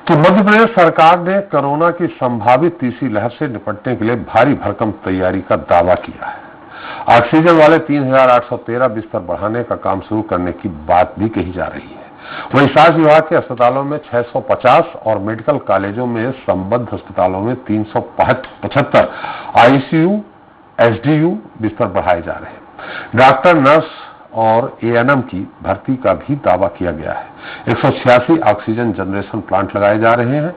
तो मध्य प्रदेश सरकार ने कोरोना की संभावित तीसरी लहर से निपटने के लिए भारी भरकम तैयारी का दावा किया है। ऑक्सीजन वाले 3813 बिस्तर बढ़ाने का काम शुरू करने की बात भी कही जा रही है। वहीं स्वास्थ्य विभाग के अस्पतालों में 650 और मेडिकल कॉलेजों में संबद्ध अस्पतालों में 375 आईसीयू, एसडीयू बिस्तर बढ़ाए जा रहे हैं। डॉक्टर, नर्स और एएनएम की भर्ती का भी दावा किया गया है। 186 ऑक्सीजन जनरेशन प्लांट लगाए जा रहे हैं।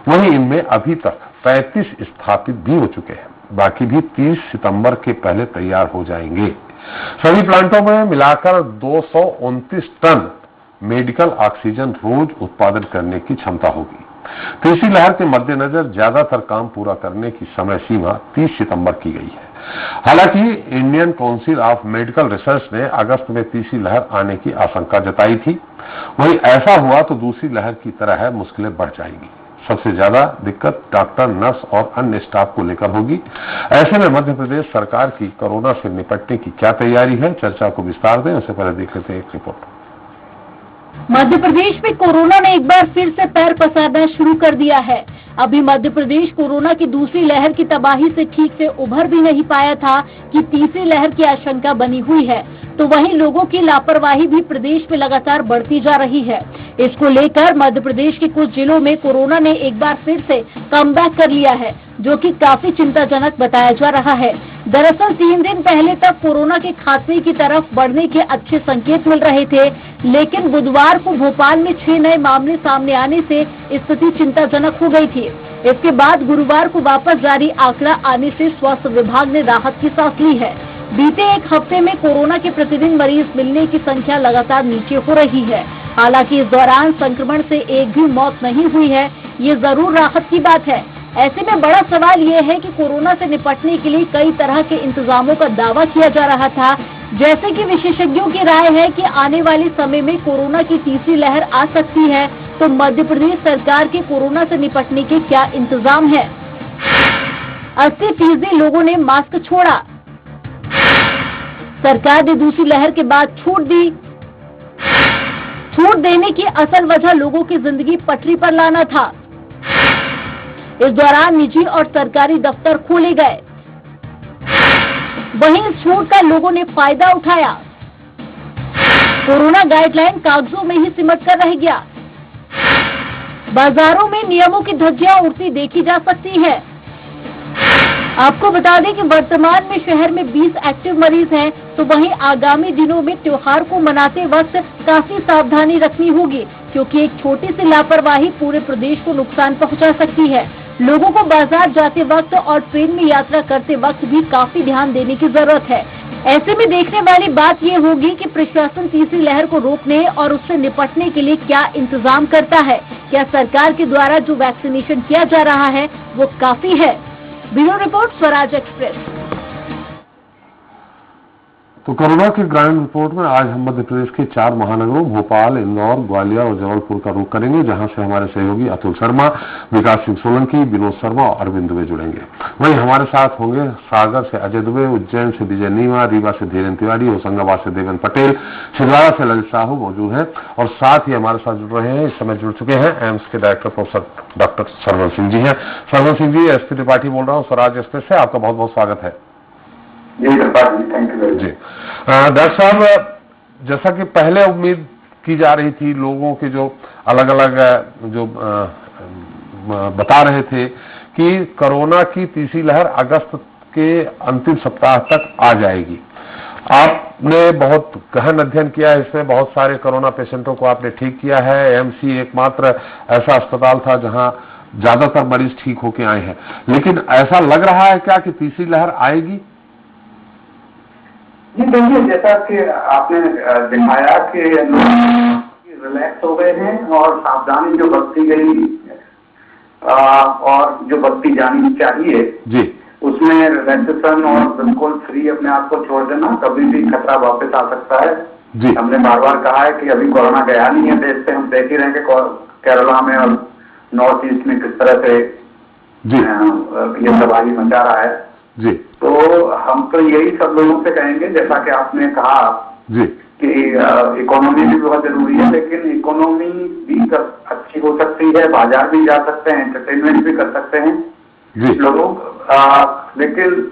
वहीं इनमें अभी तक 35 स्थापित भी हो चुके हैं। बाकी भी 30 सितंबर के पहले तैयार हो जाएंगे। सभी प्लांटों में मिलाकर 229 टन मेडिकल ऑक्सीजन रोज उत्पादन करने की क्षमता होगी। तीसरी लहर के मद्देनजर ज्यादातर काम पूरा करने की समय सीमा 30 सितंबर की गई है। हालांकि Indian council of medical research ने अगस्त में तीसरी लहर आने की आशंका जताई थी। वहीं ऐसा हुआ तो दूसरी लहर की तरह मुश्किलें बढ़ जाएंगी। सबसे ज्यादा दिक्कत डॉक्टर, नर्स और अन्य स्टाफ को लेकर होगी। ऐसे में मध्य प्रदेश सरकार की कोरोना से निपटने की क्या तैयारी है, चर्चा को विस्तार दें। उससे पहले देख लेते हैं एक रिपोर्ट। मध्य प्रदेश में कोरोना ने एक बार फिर से पैर पसारना शुरू कर दिया है। अभी मध्य प्रदेश कोरोना की दूसरी लहर की तबाही से ठीक से उभर भी नहीं पाया था कि तीसरी लहर की आशंका बनी हुई है। तो वहीं लोगों की लापरवाही भी प्रदेश में लगातार बढ़ती जा रही है। इसको लेकर मध्य प्रदेश के कुछ जिलों में कोरोना ने एक बार फिर से कमबैक कर लिया है, जो कि काफी चिंताजनक बताया जा रहा है। दरअसल 3 दिन पहले तक कोरोना के खात्मे की तरफ बढ़ने के अच्छे संकेत मिल रहे थे, लेकिन बुधवार को भोपाल में 6 नए मामले सामने आने से स्थिति चिंताजनक हो गई थी। इसके बाद गुरुवार को वापस जारी आंकड़ा आने से स्वास्थ्य विभाग ने राहत की सांस ली है। बीते एक हफ्ते में कोरोना के प्रतिदिन मरीज मिलने की संख्या लगातार नीचे हो रही है। हालांकि इस दौरान संक्रमण से एक भी मौत नहीं हुई है, ये जरूर राहत की बात है। ऐसे में बड़ा सवाल ये है कि कोरोना से निपटने के लिए कई तरह के इंतजामों का दावा किया जा रहा था, जैसे कि विशेषज्ञों की राय है कि आने वाले समय में कोरोना की तीसरी लहर आ सकती है। तो मध्य प्रदेश सरकार के कोरोना से निपटने के क्या इंतजाम है? 80% लोगों ने मास्क छोड़ा। सरकार ने दूसरी लहर के बाद छूट दी। छूट देने की असल वजह लोगों की जिंदगी पटरी पर लाना था। इस दौरान निजी और सरकारी दफ्तर खोले गए। वहीं इस छूट का लोगों ने फायदा उठाया। कोरोना गाइडलाइन कागजों में ही सिमट कर रह गया। बाजारों में नियमों की धज्जियां उड़ती देखी जा सकती है। आपको बता दें कि वर्तमान में शहर में 20 एक्टिव मरीज हैं, तो वहीं आगामी दिनों में त्योहार को मनाते वक्त काफी सावधानी रखनी होगी, क्योंकि एक छोटी सी लापरवाही पूरे प्रदेश को नुकसान पहुंचा सकती है। लोगों को बाजार जाते वक्त और ट्रेन में यात्रा करते वक्त भी काफी ध्यान देने की जरूरत है। ऐसे में देखने वाली बात ये होगी कि प्रशासन तीसरी लहर को रोकने और उससे निपटने के लिए क्या इंतजाम करता है। क्या सरकार के द्वारा जो वैक्सीनेशन किया जा रहा है वो काफी है? Bureau report, Swaraj express. तो कोरोना की ग्राउंड रिपोर्ट में आज हम मध्य प्रदेश के 4 महानगरों भोपाल, इंदौर, ग्वालियर और जबलपुर का रुख करेंगे, जहां से हमारे सहयोगी अतुल शर्मा, विकास सिंह सोलंकी, विनोद शर्मा और अरविंद दुबे जुड़ेंगे। वहीं हमारे साथ होंगे सागर से अजय दुबे, उज्जैन से विजय नीमा, रीवा से धीरेन्द्र तिवारी, होशंगाबाद से देवेंद्र पटेल, छिंदवाड़ा से ललित साहू मौजूद हैं और साथ ही हमारे साथ जुड़ रहे हैं, इस समय जुड़ चुके हैं एम्स के director professor doctor Sarvan Singh ji हैं। सरवन सिंह जी, एसपी त्रिपाठी बोल रहा हूँ स्वराज एक्सप्रेस से, आपका बहुत बहुत स्वागत है। जी थैंक यू जी। डॉक्टर साहब, जैसा कि पहले उम्मीद की जा रही थी, लोगों के जो अलग अलग जो बता रहे थे कि कोरोना की तीसरी लहर अगस्त के अंतिम सप्ताह तक आ जाएगी। आपने बहुत गहन अध्ययन किया है इसमें, बहुत सारे कोरोना पेशेंटों को आपने ठीक किया है। एएमसी एकमात्र ऐसा अस्पताल था जहां ज्यादातर मरीज ठीक होके आए हैं, लेकिन ऐसा लग रहा है क्या कि तीसरी लहर आएगी? जी देखिए, जैसा कि आपने दिखाया कि लोग रिलैक्स हो गए हैं और सावधानी जो बरती गई और जो बरती जानी चाहिए जी, उसमें रिलैक्सेशन और बिल्कुल फ्री अपने आप को छोड़ देना, कभी भी खतरा वापस आ सकता है जी। हमने बार बार कहा है कि अभी कोरोना गया नहीं है देश से। हम देख ही रहे हैं कि केरला में और नॉर्थ ईस्ट में किस तरह से जी ये तबाही मचा रहा है जी। तो हम तो यही सब लोगों से कहेंगे, जैसा कि आपने कहा जी कि इकोनॉमी भी बहुत जरूरी है, लेकिन इकोनॉमी भी अच्छी हो सकती है, बाजार भी जा सकते हैं, एंटरटेनमेंट भी कर सकते हैं जी लोग, लेकिन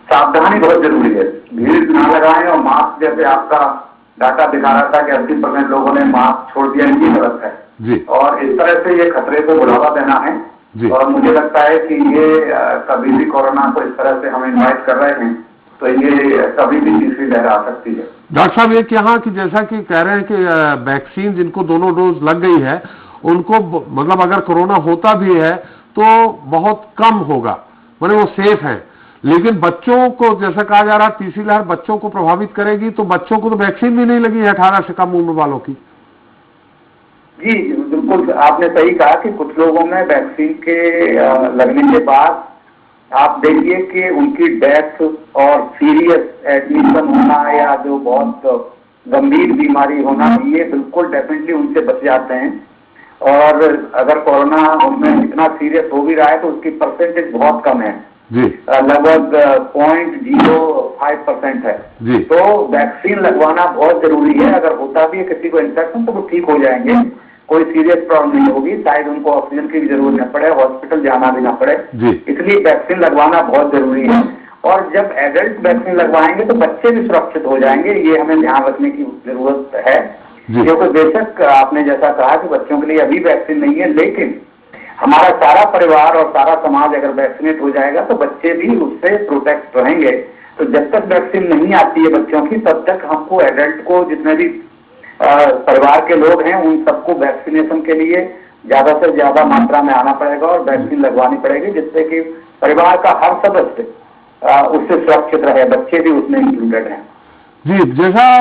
सावधानी बहुत जरूरी है। भीड़ ना लगाएं और मास्क, जैसे आपका डाटा दिखा रहा था कि 80% लोगों ने मास्क छोड़ दिया, इनकी गलत है जी और इस तरह से ये खतरे को बढ़ावा देना है। जी। और मुझे लगता है कि ये कभी भी कोरोना को इस तरह से हम इन्वाइट कर रहे हैं तो ये कभी भी तीसरी लहर आ सकती है। डॉक्टर साहब, एक यहाँ कि जैसा कि कह रहे हैं कि वैक्सीन जिनको दोनों डोज लग गई है उनको मतलब अगर कोरोना होता भी है तो बहुत कम होगा, माने वो सेफ हैं, लेकिन बच्चों को जैसा कहा जा रहा है तीसरी लहर बच्चों को प्रभावित करेगी, तो बच्चों को तो वैक्सीन भी नहीं लगी है 18 से कम उम्र वालों की। जी बिल्कुल, आपने सही कहा कि कुछ लोगों में वैक्सीन के लगने के बाद आप देखिए कि उनकी डेथ और सीरियस एडमिशन होना या जो बहुत गंभीर बीमारी होना, ये बिल्कुल डेफिनेटली उनसे बच जाते हैं। और अगर कोरोना उनमें इतना सीरियस हो भी रहा है तो उसकी परसेंटेज बहुत कम है जी, लगभग 0.05% है जी। तो वैक्सीन लगवाना बहुत जरूरी है। अगर होता भी है किसी को इन्फेक्शन तो वो ठीक हो जाएंगे, कोई सीरियस प्रॉब्लम नहीं होगी, शायद उनको ऑक्सीजन की भी जरूरत न पड़े, हॉस्पिटल जाना भी ना पड़े, इसलिए वैक्सीन लगवाना बहुत जरूरी है। और जब एडल्ट वैक्सीन लगवाएंगे तो बच्चे भी सुरक्षित हो जाएंगे, ये हमें ध्यान रखने की जरूरत है। क्योंकि बेशक आपने जैसा कहा कि बच्चों के लिए अभी वैक्सीन नहीं है, लेकिन हमारा सारा परिवार और सारा समाज अगर वैक्सीनेट हो जाएगा तो बच्चे भी उससे प्रोटेक्ट रहेंगे। तो जब तक वैक्सीन नहीं आती है बच्चों की, तब तक हमको एडल्ट को, जितने भी परिवार के लोग हैं, उन सबको वैक्सीनेशन के लिए ज्यादा से ज्यादा मात्रा में आना पड़ेगा और वैक्सीन लगवानी पड़ेगी, जिससे कि परिवार का हर सदस्य उससे सुरक्षित रहे, बच्चे भी उसमें इंक्लूडेड हैं। जी, जैसा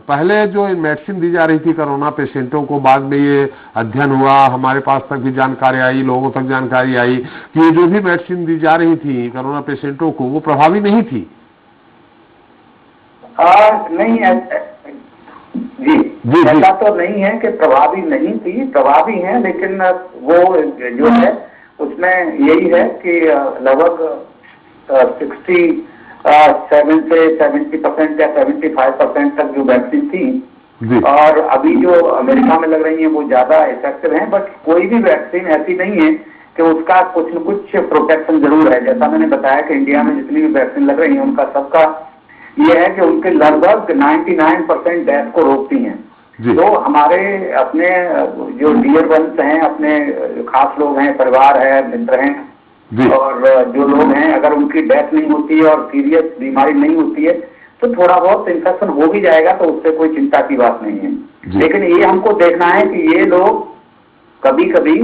पहले जो मेडिसिन दी जा रही थी कोरोना पेशेंटों को, बाद में ये अध्ययन हुआ, हमारे पास तक भी जानकारी आई, लोगों तक जानकारी आई कि ये जो भी मेडिसिन दी जा रही थी कोरोना पेशेंटों को वो प्रभावी नहीं थी। नहीं जी, ऐसा तो नहीं है कि प्रभावी नहीं थी, प्रभावी है, लेकिन वो जो है उसमें यही है कि लगभग 67 से 70% या 75% तक जो वैक्सीन थी और अभी जो अमेरिका में लग रही है वो ज्यादा इफेक्टिव हैं। बट कोई भी वैक्सीन ऐसी नहीं है कि उसका कुछ न कुछ प्रोटेक्शन जरूर है। जैसा मैंने बताया कि इंडिया में जितनी भी वैक्सीन लग रही है उनका सबका ये है कि उनके लगभग 99% डेथ को रोकती हैं। तो हमारे अपने जो डियर वंस हैं, अपने खास लोग हैं, परिवार है, मित्र हैं और जो लोग हैं, अगर उनकी डेथ नहीं होती है और सीरियस बीमारी नहीं होती है तो थोड़ा बहुत इन्फेक्शन हो भी जाएगा, तो उससे कोई चिंता की बात नहीं है। लेकिन ये हमको देखना है कि ये लोग कभी कभी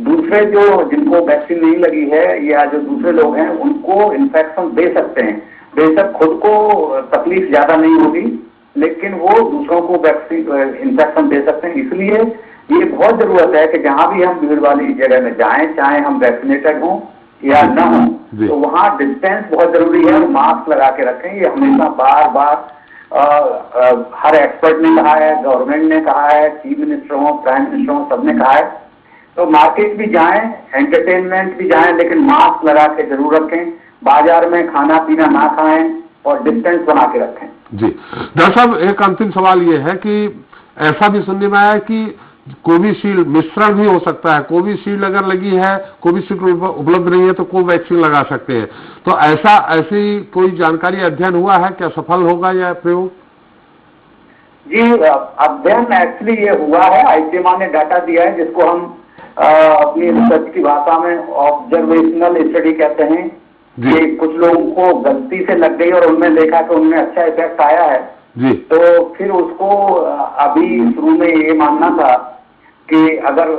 दूसरे जो जिनको वैक्सीन नहीं लगी है या जो दूसरे लोग हैं उनको इन्फेक्शन दे सकते हैं। बेशक खुद को तकलीफ ज्यादा नहीं होगी, लेकिन वो दूसरों को वैक्सीन इन्फेक्शन दे सकते हैं। इसलिए ये बहुत जरूरत है कि जहां भी हम भीड़ वाली जगह में जाएं, चाहे हम वैक्सीनेटेड हों या न हो, तो वहाँ डिस्टेंस बहुत जरूरी है और मास्क लगा के रखें। ये हमेशा बार बार हर एक्सपर्ट ने कहा है, गवर्नमेंट ने कहा है, चीफ मिनिस्टर हो, प्राइम मिनिस्टर हो, सबने कहा है। तो मार्केट भी जाएं, एंटरटेनमेंट भी जाएं, लेकिन मास्क लगा के जरूर रखें, बाजार में खाना पीना ना खाएं और डिस्टेंस बना के रखें। जी डॉक्टर साहब, एक अंतिम सवाल ये है कि ऐसा भी सुनने में आया कि कोविशील्ड मिश्रण भी हो सकता है, कोविशील्ड अगर लगी है, कोविशील्ड उपलब्ध नहीं है तो कोवैक्सीन लगा सकते हैं, तो ऐसी कोई जानकारी अध्ययन हुआ है क्या, सफल होगा यह प्रयोग? जी अध्ययन एक्चुअली ये हुआ है, आईसीएमआर ने डाटा दिया है जिसको हम अपनी रिसर्च की भाषा में ऑब्जर्वेशनल स्टडी कहते हैं कि कुछ लोगों को गलती से लग गई और उनमें देखा कि उनमें अच्छा इफेक्ट आया है जी। तो फिर उसको अभी शुरू में ये मानना था कि अगर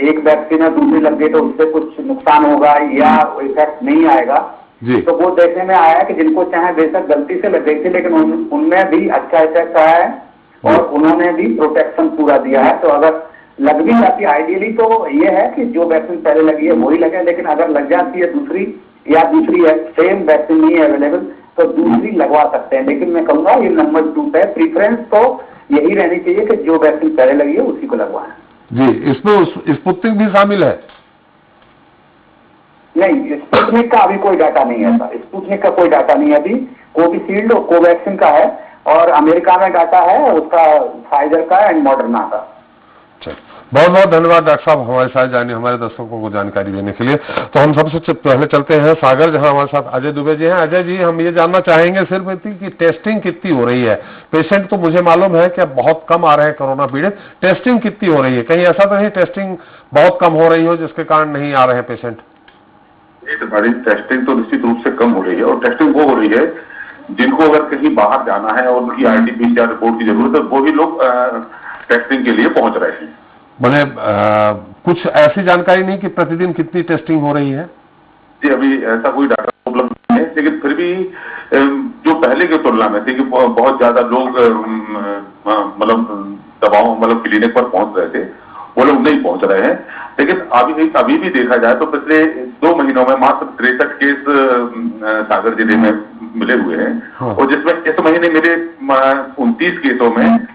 एक वैक्सीन है दूसरी लग गई तो उससे कुछ नुकसान होगा या इफेक्ट नहीं आएगा जी। तो वो देखने में आया कि जिनको चाहे बेशक गलती से लग गई थी लेकिन उनमें भी अच्छा इफेक्ट आया है और उन्होंने भी प्रोटेक्शन पूरा दिया है। तो अगर लग भी जाती आइडियली तो ये है कि जो वैक्सीन पहले लगी है वही लगे, लेकिन अगर लग जाती है दूसरी या दूसरी है, सेम वैक्सीन नहीं है अवेलेबल, तो दूसरी लगवा सकते हैं। लेकिन मैं कहूँगा ये नंबर 2 पे प्रीफरेंस तो यही रहनी चाहिए कि जो वैक्सीन पहले लगी है उसी को लगवाएं। जी, इसमें स्पुतनिक भी शामिल है? नहीं, स्पुतनिक का अभी कोई डाटा नहीं है, स्पुतनिक का कोई डाटा नहीं है अभी। कोविशील्ड और कोवैक्सीन का है और अमेरिका में डाटा है उसका, फाइजर का एंड मॉडर्ना का। बहुत बहुत धन्यवाद डॉक्टर साहब हमारे साथ जाने, हमारे दर्शकों को जानकारी देने के लिए। तो हम सबसे पहले चलते हैं सागर, जहां हमारे साथ अजय दुबे जी हैं। अजय जी, हम ये जानना चाहेंगे सिर्फ इतनी कि टेस्टिंग कितनी हो रही है। पेशेंट तो मुझे मालूम है कि बहुत कम आ रहे हैं कोरोना पीड़ित, टेस्टिंग कितनी हो रही है? कहीं ऐसा तो नहीं टेस्टिंग बहुत कम हो रही हो जिसके कारण नहीं आ रहे हैं पेशेंट? हमारी टेस्टिंग तो निश्चित रूप से कम हो रही है, और टेस्टिंग वो हो रही है जिनको अगर कहीं बाहर जाना है और उनकी RT-PCR रिपोर्ट की जरूरत है, वो भी लोग टेस्टिंग के लिए पहुंच रहे हैं। बोले कुछ ऐसी जानकारी नहीं कि प्रतिदिन कितनी टेस्टिंग हो रही है? जी, अभी ऐसा कोई डाटा उपलब्ध नहीं है, लेकिन फिर भी जो पहले की तुलना में थी कि बहुत ज्यादा लोग मतलब क्लिनिक पर पहुंच रहे थे, वो लोग नहीं पहुंच रहे हैं। लेकिन अभी भी देखा जाए तो पिछले 2 महीनों में मात्र 63 केस सागर जिले में मिले हुए हैं। हाँ। और जिसमें इस महीने मिले 29 केसों में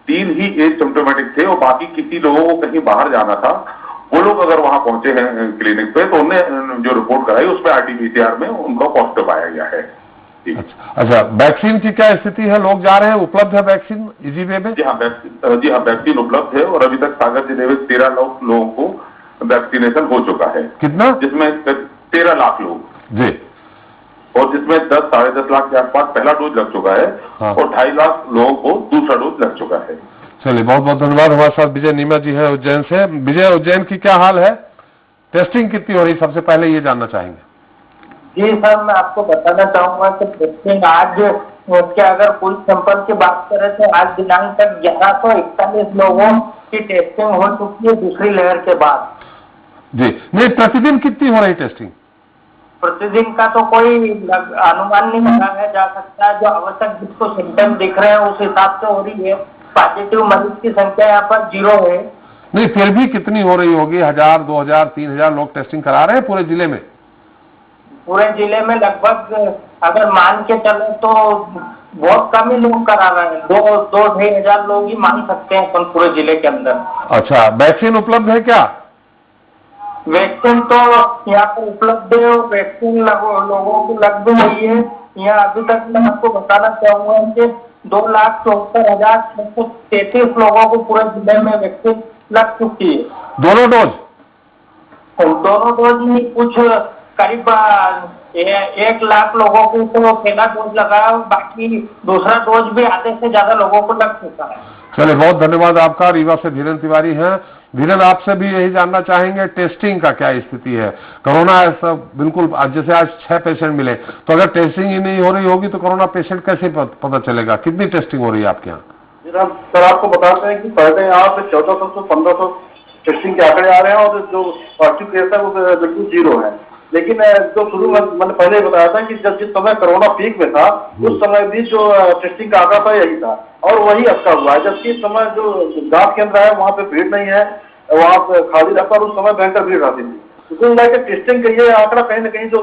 3 ही एसिम्प्टोमेटिक थे, और बाकी किसी लोगों को कहीं बाहर जाना था, वो लोग अगर वहां पहुंचे हैं क्लिनिक पे तो उन्हें जो रिपोर्ट कराई उसमें RT-PCR में उनका पॉजिटिव पाया गया है। अच्छा, वैक्सीन की क्या स्थिति है? लोग जा रहे हैं, उपलब्ध है वैक्सीन इजी वे में? जी हाँ, वैक्सीन उपलब्ध है, और अभी तक सागर जिले में 13 लाख लोगों को वैक्सीनेशन हो चुका है। कितना? जिसमें 13 लाख लोग जी, और जिसमें 10 साढ़े 10 लाख के आसपास पहला डोज लग चुका है। हाँ। और 2.5 लाख लोगों को दूसरा डोज लग चुका है। चलिए, बहुत बहुत धन्यवाद। हमारे साथ विजय नीमा जी है उज्जैन से। विजय, उज्जैन की क्या हाल है? टेस्टिंग कितनी हो रही, सबसे पहले ये जानना चाहेंगे। जी सर, मैं आपको बताना चाहूंगा कि टेस्टिंग आज उसके अगर कुल सैंपल की बात करें तो आज दिनांक तक 1141 लोगों की टेस्टिंग हो चुकी है दूसरी लहर के बाद। जी नहीं, प्रतिदिन कितनी हो रही टेस्टिंग? प्रतिदिन का तो कोई अनुमान नहीं लगाया जा सकता। जो आवश्यक जिसको सिम्टम दिख रहे हैं उस हिसाब से हो रही है। पॉजिटिव मरीज की संख्या यहाँ पर 0 है। नहीं, फिर भी कितनी हो रही होगी? 1000, 2000, 3000 लोग टेस्टिंग करा रहे हैं पूरे जिले में? पूरे जिले में लगभग अगर मान के चले तो बहुत कम ही लोग करा रहे हैं। 2-2-2.5 हजार लोग ही मान सकते हैं पूरे जिले के अंदर। अच्छा, वैक्सीन उपलब्ध है क्या? वैक्सीन तो यहाँ पर उपलब्ध है, और वैक्सीन लोगों को लग भी रही है। यहाँ अभी तक मैं आपको बताना चाहूंगा कि 2,74,633 लोगों को पूरे जिले में वैक्सीन लग चुकी है। दोनों डोज? दोनों डोज नहीं, कुछ करीब 1 लाख लोगों को तो पहला डोज लगा, बाकी दूसरा डोज भी आधे से ज्यादा लोगों को लग चुका है। चलिए, बहुत धन्यवाद आपका। रीवा से धीरेन तिवारी हैं। धीरेन, आपसे भी यही जानना चाहेंगे टेस्टिंग का क्या स्थिति है? कोरोना सब बिल्कुल, जैसे आज 6 पेशेंट मिले, तो अगर टेस्टिंग ही नहीं हो रही होगी तो कोरोना पेशेंट कैसे पता चलेगा? कितनी टेस्टिंग हो रही है आपके यहाँ? सर, आपको बताते हैं कि पहले यहाँ पे 1400 से 1500 टेस्टिंग के आंकड़े आ रहे हैं, और जो पॉजिटिव केस है वो बिल्कुल 0 है। लेकिन जो शुरू में मैंने पहले बताया था कि जब जिस समय कोरोना पीक में था उस समय भी जो टेस्टिंग का आंकड़ा था यही था, और वही अटका हुआ है। जबकि इस समय जो जांच केंद्र है वहाँ पे भीड़ नहीं है, वहाँ पे खाली रहता, और उस समय भयंकर भीड़ रहती थी। तो लगा कि टेस्टिंग का ये आंकड़ा कहीं न कहीं जो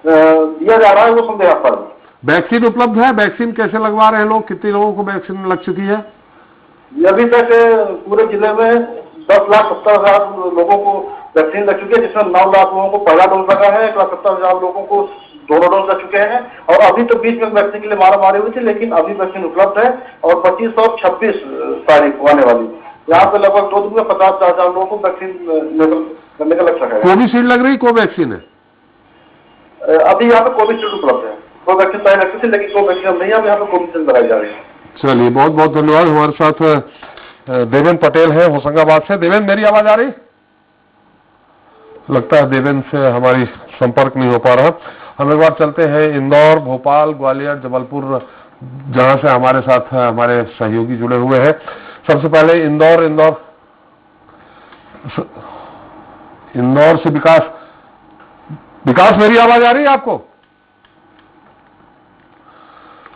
दिया जा रहा है वो संदेहास्पद है। वैक्सीन उपलब्ध है? वैक्सीन कैसे लगवा रहे हैं लोग? कितने लोगों को वैक्सीन लग चुकी है? अभी तक पूरे जिले में 10,70,000 लोगों को वैक्सीन लग चुकी है, जिसमें 9 लाख लोगों को पहला डोज लगा है, 1,70,000 लोगों को दोनों डोज लग चुके हैं। और अभी तो बीच में वैक्सीन के लिए मारामारी हुई थी, लेकिन अभी वैक्सीन उपलब्ध है, और 25 और 26 तारीख को आने वाली यहाँ पे लगभग 2 दिन में 50,000 लोगों को वैक्सीन करने का लग सका है। कोविशील्ड लग रही, कोवैक्सीन है? अभी यहाँ पे कोविशील्ड उपलब्ध है। कोवैक्सीन पहले लगती थी, लेकिन कोवैक्सीन नहीं है, अभी यहाँ पे कोविशील्ड लगाई जा रही है। चलिए, बहुत बहुत धन्यवाद। हमारे साथ देवेन पटेल है होशंगाबाद से। देवेन, मेरी आवाज आ रही? लगता है देवेन से हमारी संपर्क नहीं हो पा रहा। हम एक बार चलते हैं इंदौर, भोपाल, ग्वालियर, जबलपुर, जहां से हमारे साथ हमारे सहयोगी जुड़े हुए हैं। सबसे पहले इंदौर से विकास, मेरी आवाज आ रही है आपको?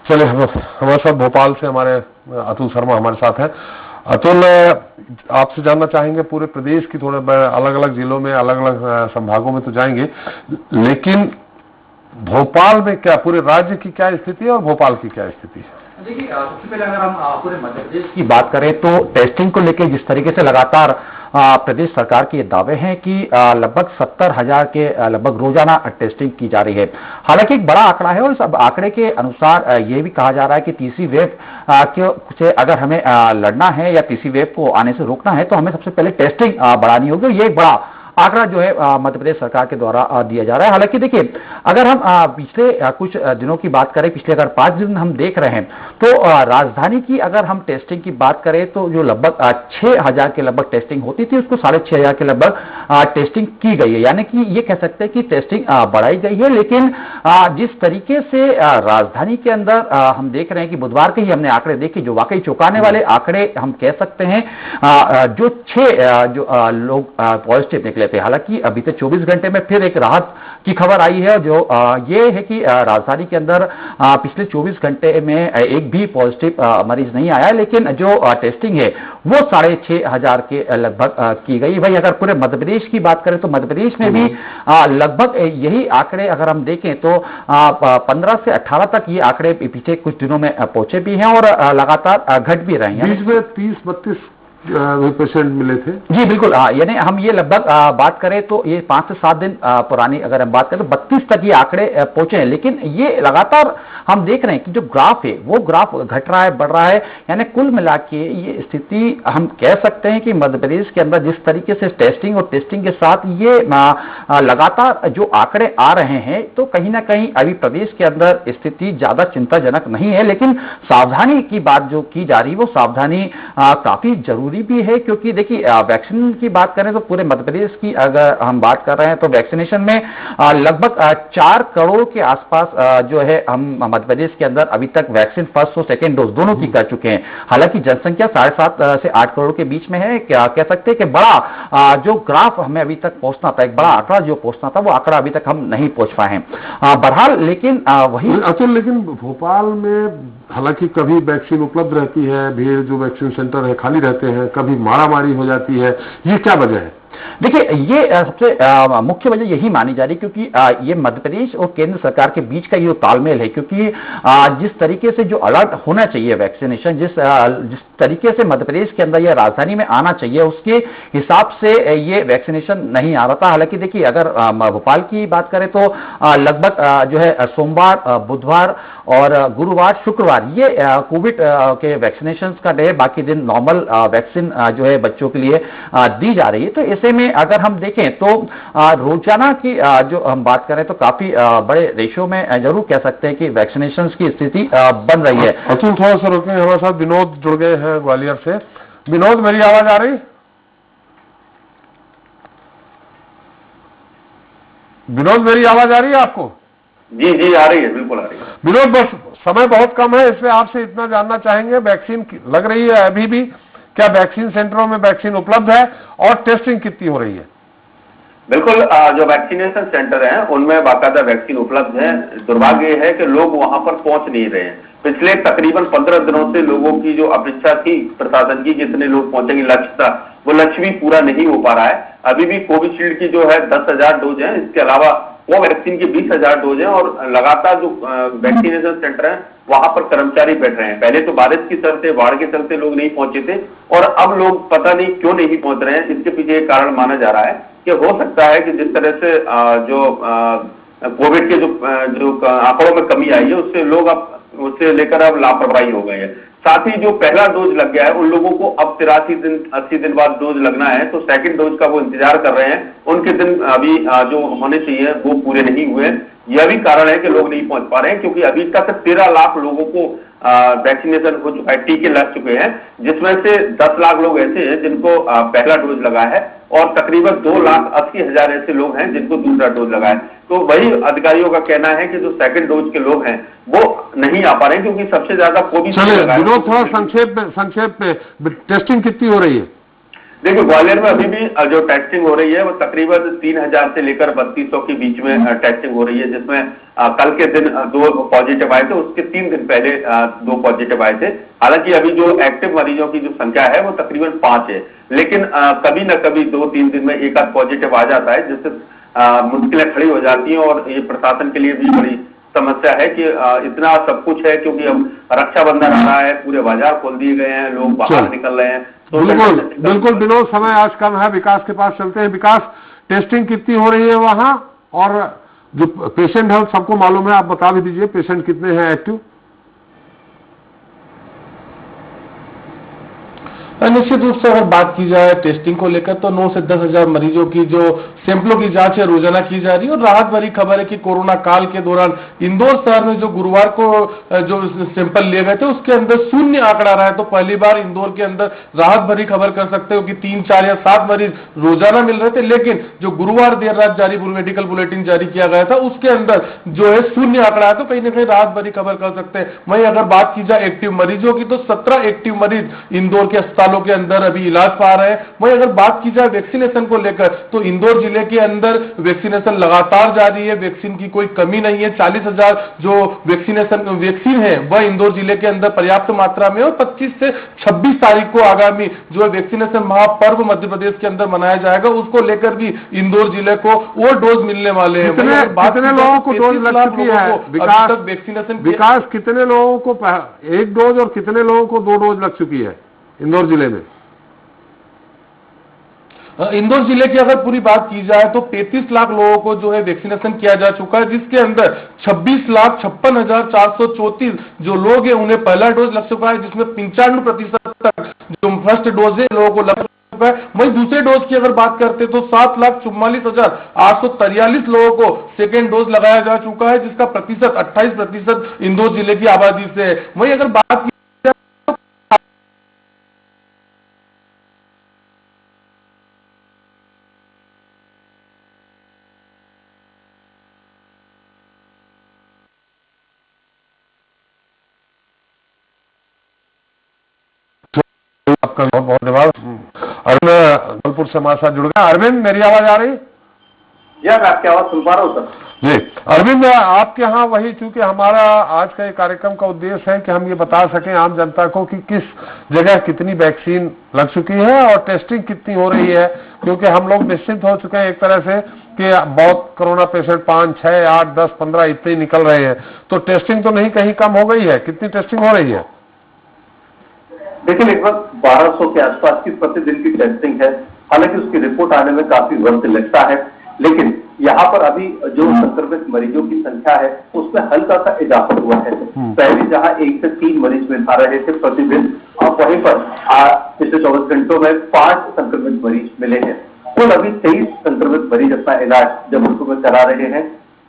चलिए, हमारे साथ भोपाल से हमारे अतुल शर्मा हमारे साथ हैं। अतुल, आपसे जानना चाहेंगे, पूरे प्रदेश की थोड़े अलग अलग जिलों में, अलग अलग संभागों में तो जाएंगे, लेकिन भोपाल में क्या, पूरे राज्य की क्या स्थिति है और भोपाल की क्या स्थिति है? देखिए, सबसे पहले अगर हम पूरे मध्य प्रदेश की बात करें तो टेस्टिंग को लेकर जिस तरीके से लगातार प्रदेश सरकार के दावे हैं कि लगभग 70,000 के लगभग रोजाना टेस्टिंग की जा रही है। हालांकि एक बड़ा आंकड़ा है और इस आंकड़े के अनुसार ये भी कहा जा रहा है कि तीसरी वेव से अगर हमें लड़ना है या तीसरी वेव को आने से रोकना है तो हमें सबसे पहले टेस्टिंग बढ़ानी होगी। ये एक बड़ा आंकड़ा जो है मध्य प्रदेश सरकार के द्वारा दिया जा रहा है। हालांकि देखिए, अगर हम पिछले कुछ दिनों की बात करें, पिछले अगर 5 दिन हम देख रहे हैं तो राजधानी की अगर हम टेस्टिंग की बात करें तो जो लगभग 6,000 के लगभग टेस्टिंग होती थी उसको 6,500 के लगभग टेस्टिंग की गई है। यानी कि ये कह सकते हैं कि टेस्टिंग बढ़ाई गई है। लेकिन जिस तरीके से राजधानी के अंदर हम देख रहे हैं कि बुधवार के ही हमने आंकड़े देखे जो वाकई चौंकाने वाले आंकड़े हम कह सकते हैं, जो 6 लोग पॉजिटिव निकले थे। हालांकि बीते 24 घंटे में फिर एक राहत की खबर आई है जो ये है कि राजधानी के अंदर पिछले 24 घंटे में एक भी पॉजिटिव मरीज नहीं आया, लेकिन जो टेस्टिंग है वो 6,500 के लगभग की गई। भाई अगर पूरे मध्य प्रदेश की बात करें तो मध्य प्रदेश में भी लगभग यही आंकड़े अगर हम देखें तो 15 से 18 तक ये आंकड़े पिछले कुछ दिनों में पहुंचे भी हैं और लगातार घट भी रहे हैं। बीच में 30-32 पेशेंट मिले थे। जी बिल्कुल, यानी हम ये लगभग बात करें तो ये 5 से 7 दिन पुरानी अगर हम बात करें तो 32 तक ये आंकड़े पहुंचे हैं। लेकिन ये लगातार हम देख रहे हैं कि जो ग्राफ है वो ग्राफ घट रहा है, बढ़ रहा है। यानी कुल मिला के ये स्थिति हम कह सकते हैं कि मध्य प्रदेश के अंदर जिस तरीके से टेस्टिंग और टेस्टिंग के साथ ये लगातार जो आंकड़े आ रहे हैं तो कहीं ना कहीं अभी प्रदेश के अंदर स्थिति ज्यादा चिंताजनक नहीं है। लेकिन सावधानी की बात जो की जा रही है वो सावधानी काफी जरूरी भी है, क्योंकि देखिए वैक्सीन की बात करें तो पूरे मध्य प्रदेश की अगर हम बात कर रहे हैं तो वैक्सीनेशन में लगभग 4 करोड़ के आसपास जो है हम मध्य प्रदेश के अंदर अभी तक वैक्सीन फर्स्ट और सेकेंड डोज दोनों की कर चुके हैं। हालांकि जनसंख्या 7.5 से 8 करोड़ के बीच में है। क्या कह सकते हैं कि बड़ा जो ग्राफ हमें अभी तक पहुंचना था, एक बड़ा आंकड़ा जो पहुंचना था वो आंकड़ा अभी तक हम नहीं पहुंच पाए हैं। बहरहाल लेकिन वही अतुल, लेकिन भोपाल में हालांकि कभी वैक्सीन उपलब्ध रहती है, भीड़ जो वैक्सीन सेंटर है खाली रहते हैं, कभी मारामारी हो जाती है, ये क्या वजह है? देखिए ये सबसे मुख्य वजह यही मानी जा रही है क्योंकि ये मध्य प्रदेश और केंद्र सरकार के बीच का ये तालमेल है। क्योंकि जिस तरीके से जो अलर्ट होना चाहिए वैक्सीनेशन, जिस तरीके से मध्य प्रदेश के अंदर या राजधानी में आना चाहिए उसके हिसाब से ये वैक्सीनेशन नहीं आ रहा था। हालांकि देखिए अगर भोपाल की बात करें तो लगभग जो है सोमवार, बुधवार और गुरुवार, शुक्रवार ये कोविड के वैक्सीनेशन का डे, बाकी दिन नॉर्मल वैक्सीन जो है बच्चों के लिए दी जा रही है। तो ऐसे में अगर हम देखें तो रोजाना की जो हम बात करें तो काफी बड़े रेशो में जरूर कह सकते हैं कि वैक्सीनेशन की स्थिति बन रही है। अतुल थोड़ा सा रुके, हमारे साथ विनोद जुड़ गए हैं ग्वालियर से। विनोद, मेरी आवाज आ रही? विनोद, मेरी आवाज आ रही है आपको? जी जी आ रही है, बिल्कुल आ रही है। विनोद, बस समय बहुत कम है, इसलिए आपसे इतना जानना चाहेंगे, वैक्सीन लग रही है अभी भी? क्या वैक्सीन सेंटरों में वैक्सीन उपलब्ध है और टेस्टिंग कितनी हो रही है? बिल्कुल, जो वैक्सीनेशन सेंटर हैं उनमें बाकायदा वैक्सीन उपलब्ध है। दुर्भाग्य है कि लोग वहां पर पहुंच नहीं रहे हैं। पिछले तकरीबन 15 दिनों से लोगों की जो अपेक्षा थी प्रशासन की, जितने लोग पहुंचेंगे लक्ष्य था, वो लक्ष्य भी पूरा नहीं हो पा रहा है। अभी भी कोविशील्ड की जो है 10,000 डोज है, इसके अलावा कोवैक्सीन की 20,000 डोज है और लगातार जो वैक्सीनेशन सेंटर है वहां पर कर्मचारी बैठ रहे हैं। पहले तो बारिश के चलते, बाढ़ के चलते लोग नहीं पहुंचे थे और अब लोग पता नहीं क्यों नहीं पहुंच रहे हैं। इसके पीछे एक कारण माना जा रहा है कि हो सकता है कि जिस तरह से जो कोविड के जो आंकड़ों में कमी आई है उससे लोग अब उससे लेकर अब लापरवाही हो गए हैं। साथ ही जो पहला डोज लग गया है उन लोगों को अब 80 दिन बाद डोज लगना है, तो सेकंड डोज का वो इंतजार कर रहे हैं। उनके दिन अभी जो होने चाहिए वो पूरे नहीं हुए। यह भी कारण है कि लोग नहीं पहुंच पा रहे हैं, क्योंकि अभी तक 13 लाख लोगों को वैक्सीनेशन हो चुका है, टीके लग चुके हैं, जिसमें से 10 लाख लोग ऐसे हैं जिनको पहला डोज लगा है और तकरीबन 2,80,000 ऐसे लोग हैं जिनको दूसरा डोज लगा है। तो वही अधिकारियों का कहना है कि जो सेकंड डोज के लोग हैं वो नहीं आ पा रहे हैं, क्योंकि सबसे ज्यादा कोविड। थोड़ा संक्षेप में टेस्टिंग कितनी हो रही है? देखिए ग्वालियर में अभी भी जो टेस्टिंग हो रही है वो तकरीबन 3,000 से लेकर 3,200 के बीच में टेस्टिंग हो रही है, जिसमें कल के दिन 2 पॉजिटिव आए थे, उसके 3 दिन पहले 2 पॉजिटिव आए थे। हालांकि अभी जो एक्टिव मरीजों की जो संख्या है वो तकरीबन 5 है, लेकिन कभी न कभी 2-3 दिन में एक आध पॉजिटिव आ जाता है, जिससे मुश्किलें खड़ी हो जाती हैं और ये प्रशासन के लिए भी बड़ी समस्या है कि इतना सब कुछ है, क्योंकि अब रक्षाबंधन आ रहा है, पूरे बाजार खोल दिए गए हैं, लोग बाहर निकल रहे हैं। तो बिल्कुल बिल्कुल विनोद, समय आज कम है, विकास के पास चलते हैं। विकास, टेस्टिंग कितनी हो रही है वहां, और जो पेशेंट है सबको मालूम है, आप बता भी दीजिए पेशेंट कितने हैं एक्टिव? निश्चित रूप से अगर बात की जाए टेस्टिंग को लेकर तो 9 से 10 हजार मरीजों की जो सैंपलों की जांच है रोजाना की जा रही है। और राहत भरी खबर है कि कोरोना काल के दौरान इंदौर शहर में जो गुरुवार को जो सैंपल लिए गए थे उसके अंदर शून्य आंकड़ा रहा है। तो पहली बार इंदौर के अंदर राहत भरी खबर कर सकते हो कि 3, 4 या 7 मरीज रोजाना मिल रहे थे, लेकिन जो गुरुवार देर रात जारी मेडिकल बुलेटिन जारी किया गया था उसके अंदर जो है शून्य आंकड़ा है। तो कहीं ना कहीं राहत भरी खबर कर सकते हैं। वहीं अगर बात की जाए एक्टिव मरीजों की तो 17 एक्टिव मरीज इंदौर के अस्पतालों के अंदर अभी इलाज पा रहे हैं। वहीं अगर बात की जाए वैक्सीनेशन को लेकर तो इंदौर जिले के अंदर वैक्सीनेशन लगातार जारी है, वैक्सीन की कोई कमी नहीं है। 40,000 जो वैक्सीन है वह इंदौर जिले के अंदर पर्याप्त मात्रा में, और 25 से 26 तारीख को आगामी जो वैक्सीनेशन महापर्व मध्य प्रदेश के अंदर मनाया जाएगा उसको लेकर भी इंदौर जिले को और डोज मिलने वाले हैं। कितने लोगों को डोज लग चुकी है विकास? वैक्सीनेशन विकास, कितने लोगों को 1 डोज और कितने लोगों को 2 डोज लग चुकी है इंदौर जिले में? इंदौर जिले की अगर पूरी बात की जाए तो 35 लाख लोगों को जो है वैक्सीनेशन किया जा चुका है, जिसके अंदर 26,56,434 जो लोग हैं उन्हें पहला डोज लग चुका है, जिसमें 95% तक जो फर्स्ट डोज है लोगों को लग चुका है। वहीं दूसरे डोज की अगर बात करते तो 7,44,843 लोगों को सेकेंड डोज लगाया जा चुका है, जिसका प्रतिशत 28% इंदौर जिले की आबादी से है। वहीं अगर बात की आपका बहुत बहुत धन्यवाद। अरविंद जबलपुर से हमारे साथ जुड़ गया। अरविंद, मेरी आवाज आ रही? यार आपकी आवाज सुन पा रहा हूँ सर। जी अरविंद, आपके यहाँ वही, चूंकि हमारा आज का ये कार्यक्रम का उद्देश्य है कि हम ये बता सकें आम जनता को कि किस जगह कितनी वैक्सीन लग चुकी है और टेस्टिंग कितनी हो रही है, क्योंकि हम लोग निश्चिंत हो चुके हैं एक तरह से कि बहुत कोरोना पेशेंट 5, 6, 8, 10, 15 इतने ही निकल रहे हैं। तो टेस्टिंग तो नहीं कहीं कम हो गई है? कितनी टेस्टिंग हो रही है? देखिए लगभग 1200 के आसपास की प्रतिदिन की टेस्टिंग है। हालांकि उसकी रिपोर्ट आने में काफी वक्त लगता है, लेकिन यहाँ पर अभी जो संक्रमित मरीजों की संख्या है उसमें हल्का सा इजाफा हुआ है। पहले जहाँ 1 से 3 मरीज मिल पा रहे थे प्रतिदिन, अब वहीं पर पिछले 24 घंटों में 5 संक्रमित मरीज मिले हैं। कुल अभी 23 संक्रमित मरीज अपना इलाज जबलपुर में करा रहे हैं।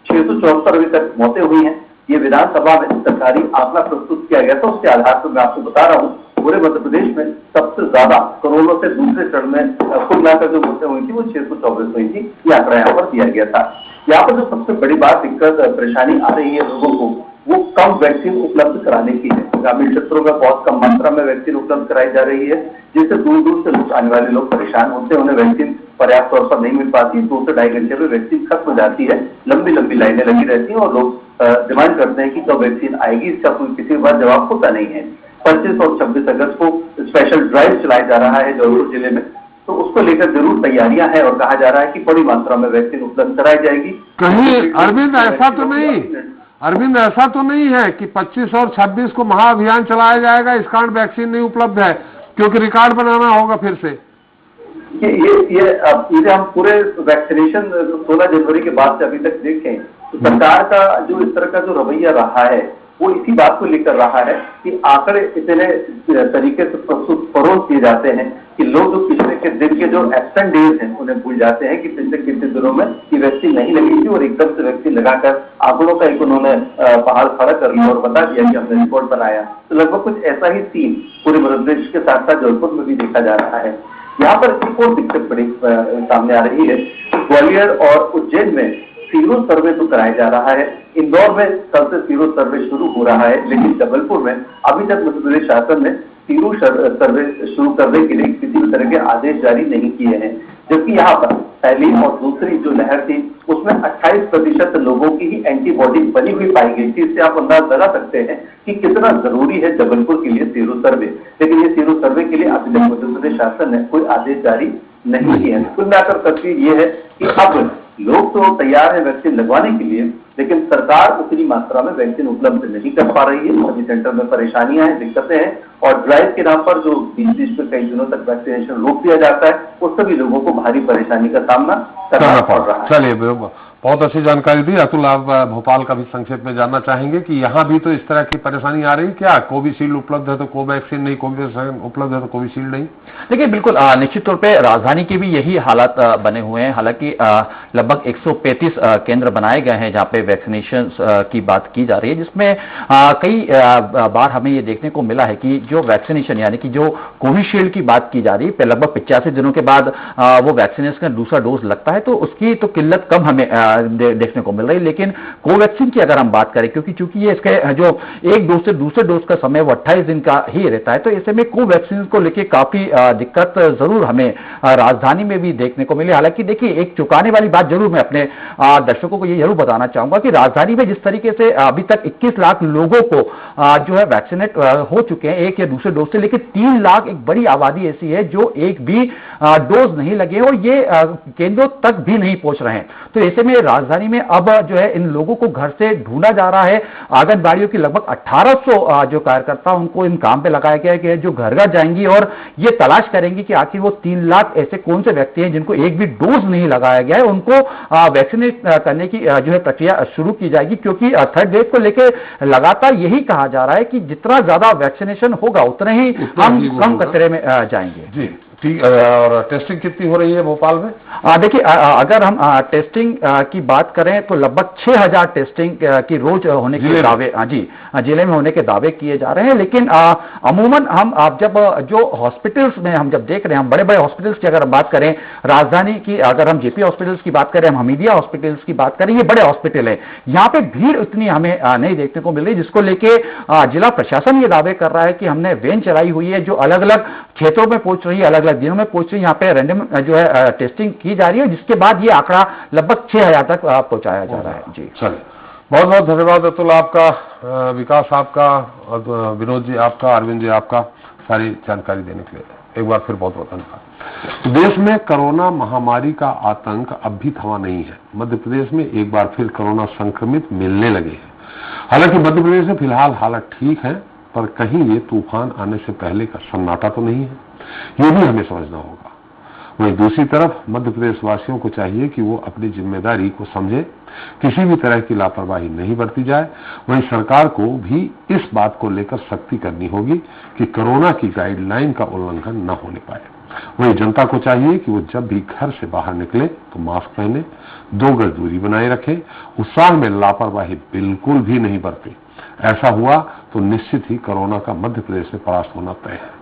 674 अभी तक मौतें हुई हैं। ये विधानसभा में सरकारी आंकड़ा प्रस्तुत किया गया था, उसके आधार पर मैं आपको बता रहा हूँ पूरे मध्य प्रदेश में सबसे ज्यादा कोरोना से दूसरे चरण में कुल मिलाकर जो मौतें हुई थी वो 624 हुई थी। ये आंकड़ा यहाँ पर दिया गया था। यहाँ पर जो सबसे बड़ी बात, दिक्कत, परेशानी आ रही है लोगों को, वो कम वैक्सीन उपलब्ध कराने की है। ग्रामीण क्षेत्रों में बहुत कम मात्रा में वैक्सीन उपलब्ध कराई जा रही है, जिससे दूर दूर से आने वाले लोग परेशान होते हैं। उन्हें वैक्सीन पर्याप्त तौर पर नहीं मिल पाती, 2 से 2.5 घंटे में वैक्सीन खत्म हो जाती है। लंबी लंबी लाइनें लगी रहती हैं और लोग डिमांड करते हैं कि कब वैक्सीन आएगी। इसका कोई किसी बार जवाब होता नहीं है। 25 और 26 अगस्त को स्पेशल ड्राइव चलाया जा रहा है जबलपुर जिले में, तो उसको लेकर जरूर तैयारियां हैं और कहा जा रहा है कि बड़ी मात्रा में वैक्सीन उपलब्ध कराई जाएगी। कहीं अरविंद ऐसा तो नहीं है कि 25 और 26 को महाअभियान चलाया जाएगा, इस कारण वैक्सीन नहीं उपलब्ध है, क्योंकि रिकॉर्ड बनाना होगा फिर से? ये हम पूरे वैक्सीनेशन 16 जनवरी के बाद से अभी तक देखें तो सरकार का जो इस तरह का जो रवैया रहा है वो इसी बात को लेकर रहा है कि आंकड़े इतने तरीके से प्रस्तुत फरोज किए जाते हैं कि लोग जो पिछले के दिन के जो एब्सेंट डेज हैं उन्हें भूल जाते हैं कि पिछले कितने दिनों में ये वैक्सीन नहीं लगी थी, और एकदम से वैक्सीन लगाकर आंकड़ों का एक उन्होंने पहाड़ खड़ा कर लिया और बता दिया कि हमने रिपोर्ट बनाया। तो लगभग कुछ ऐसा ही सीन पूरे मध्य प्रदेश के साथ साथ जबलपुर में भी देखा जा रहा है। यहाँ पर एक और दिक्कत बड़ी सामने आ रही है। ग्वालियर और उज्जैन में सीरो सर्वे तो कराया जा रहा है, इंदौर में कल से सीरो सर्वे शुरू हो रहा है, लेकिन जबलपुर में अभी तक मध्य प्रदेश शासन ने सीरो सर्वे शुरू करने के लिए किसी भी तरह के आदेश जारी नहीं किए हैं। जबकि यहाँ पर पहली और दूसरी जो लहर थी उसमें 28% लोगों की ही एंटीबॉडी बनी हुई पाई गई थी। इससे आप अंदाज लगा सकते हैं कि कितना जरूरी है जबलपुर के लिए सीरो सर्वे। लेकिन ये सीरो सर्वे के लिए अभी तक मध्य प्रदेश शासन ने कोई आदेश जारी नहीं किए हैं। कुल मिलाकर तस्वीर ये है कि अब लोग तो तैयार है वैक्सीन लगवाने के लिए, लेकिन सरकार उतनी मात्रा में वैक्सीन उपलब्ध नहीं कर पा रही है। सभी सेंटर में परेशानियां हैं, दिक्कतें हैं, और ड्राइव के नाम पर जो बीच में कई दिनों तक वैक्सीनेशन रोक दिया जाता है, उस सभी लोगों को भारी परेशानी का सामना करना पड़ रहा है। चलिए, बहुत अच्छी जानकारी दी अतुल। आप भोपाल का भी संक्षेप में जानना चाहेंगे कि यहाँ भी तो इस तरह की परेशानी आ रही क्या? कोविशील्ड उपलब्ध है तो कोवैक्सीन नहीं, कोविड उपलब्ध है तो कोविशील्ड नहीं। देखिए, बिल्कुल निश्चित तौर पे राजधानी के भी यही हालात बने हुए हैं। हालांकि लगभग 135 केंद्र बनाए गए हैं जहां पे वैक्सीनेशन की बात की जा रही है, जिसमें कई बार हमें ये देखने को मिला है कि जो वैक्सीनेशन यानी कि जो कोविशील्ड की बात की जा रही है, लगभग 85 दिनों के बाद वो वैक्सीनेशन का दूसरा डोज लगता है, तो उसकी तो किल्लत कम हमें देखने को मिल रही है। लेकिन कोवैक्सीन की अगर हम बात करें, क्योंकि चूंकि ये इसके जो एक डोज से दूसरे डोज का समय वो 28 दिन का ही रहता है, तो ऐसे में कोवैक्सीन को लेकर काफी दिक्कत जरूर हमें राजधानी में भी देखने को मिली। हालांकि देखिए, एक चौंकाने वाली बात जरूर मैं अपने दर्शकों को ये जरूर बताना चाहूंगा कि राजधानी में जिस तरीके से अभी तक 21 लाख लोगों को जो है वैक्सीनेट हो चुके हैं एक या दूसरे डोज से, लेकिन 3 लाख एक बड़ी आबादी ऐसी है जो एक भी डोज नहीं लगे और ये केंद्रों तक भी नहीं पहुंच रहे हैं। तो ऐसे में राजधानी में अब जो है इन लोगों को घर से ढूंढा जा रहा है। आंगनबाड़ियों की लगभग 1800 जो कार्यकर्ता उनको इन काम पे लगाया गया है कि जो घर घर जाएंगी और ये तलाश करेंगी कि आखिर वो 3 लाख ऐसे कौन से व्यक्ति हैं जिनको एक भी डोज नहीं लगाया गया है, उनको वैक्सीनेट करने की जो है प्रक्रिया शुरू की जाएगी। क्योंकि थर्ड वेव को लेकर लगातार यही कहा जा रहा है कि जितना ज्यादा वैक्सीनेशन होगा उतने ही हम कम खतरे में जाएंगे। जी ठीक। और टेस्टिंग कितनी हो रही है भोपाल में? देखिए, अगर हम टेस्टिंग की बात करें तो लगभग 6000 टेस्टिंग की रोज होने के दावे जिले में होने के दावे किए जा रहे हैं। लेकिन अमूमन हम जब जो हॉस्पिटल्स में हम जब देख रहे हैं, हम बड़े बड़े हॉस्पिटल्स की अगर हम बात करें, राजधानी की अगर हम जेपी हॉस्पिटल्स की बात करें, हम हमीदिया हॉस्पिटल्स की बात करें, ये बड़े हॉस्पिटल है, यहाँ पे भीड़ इतनी हमें नहीं देखने को मिल रही, जिसको लेके जिला प्रशासन ये दावे कर रहा है कि हमने वैन चलाई हुई है जो अलग अलग क्षेत्रों में पहुंच रही है, अलग अलग दिनों में पहुंच रही है, यहाँ पे रैंडम जो है टेस्टिंग की जा रही है, जिसके बाद ये आंकड़ा लगभग 6000 तक पहुंचाया जा रहा है। जी चलिए, बहुत बहुत धन्यवाद अतुल आपका, विकास आपका, विनोद जी आपका, अरविंद जी आपका, सारी जानकारी देने के लिए एक बार फिर बहुत बहुत धन्यवाद। देश में कोरोना महामारी का आतंक अब भी थमा नहीं है। मध्य प्रदेश में एक बार फिर कोरोना संक्रमित मिलने लगे हैं। हालांकि मध्य प्रदेश में फिलहाल हालत ठीक है, पर कहीं ये तूफान आने से पहले का सन्नाटा तो नहीं है, ये भी हमें समझना होगा। वहीं दूसरी तरफ मध्य प्रदेश वासियों को चाहिए कि वो अपनी जिम्मेदारी को समझे, किसी भी तरह की लापरवाही नहीं बरती जाए। वहीं सरकार को भी इस बात को लेकर सख्ती करनी होगी कि कोरोना की गाइडलाइन का उल्लंघन न होने पाए। वहीं जनता को चाहिए कि वो जब भी घर से बाहर निकले तो मास्क पहने, 2 गज दूरी बनाए रखें, उत्साह में लापरवाही बिल्कुल भी नहीं बरते। ऐसा हुआ तो निश्चित ही कोरोना का मध्य प्रदेश में परास्त होना तय है।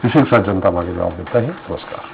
इसी के साथ जनता मांगे जवाब देता है। नमस्कार।